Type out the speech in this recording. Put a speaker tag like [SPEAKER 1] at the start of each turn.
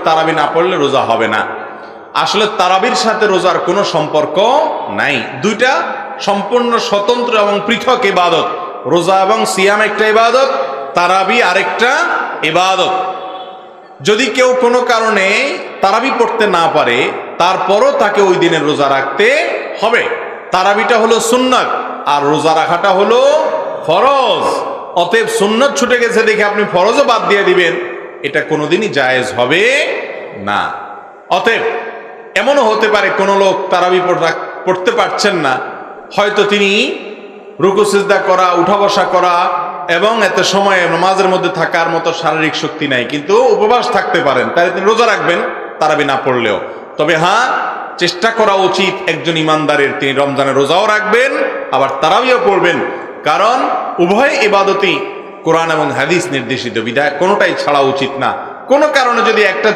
[SPEAKER 1] তারাবি না পড়লে রোজা হবে না। আসলে তারাবির সাথে রোজার কোনো সম্পর্ক নাই, দুইটা সম্পূর্ণ স্বতন্ত্র এবং পৃথক ইবাদত। রোজা এবং সিয়াম একটা ইবাদত, তারাবি আরেকটা ইবাদত। যদি কেউ কোনো কারণে তারাবি পড়তে না পারে, তারপরও তাকে ওই দিনের রোজা রাখতে হবে। তারাবিটা হলো সুন্নাত আর রোজা রাখাটা হলো ফরজ। অতএব সুন্নাত ছুটে গেছে দেখে আপনি ফরজও বাদ দিয়ে দিবেন, এটা কোনোদিনই জায়েজ হবে না। অতএব এমনও হতে পারে কোনো লোক তারাবি পড়তে পারছেন না, হয়তো তিনি রুকু সিজদা করা, উঠা বসা করা এবং এত সময় নামাজের মধ্যে থাকার মতো শারীরিক শক্তি নাই, কিন্তু উপবাস থাকতে পারেন, তাহলে তিনি রোজা রাখবেন তারাবি না পড়লেও। তবে হ্যাঁ, চেষ্টা করা উচিত একজন ইমানদারের, তিনি রমজানের রোজাও রাখবেন আবার তারাবিও পড়বেন, কারণ উভয় ইবাদতই কোরআন এবং হাদিস নির্দেশিত, বিধায় কোনোটাই ছাড়া উচিত না। কোনো কারণে যদি একটা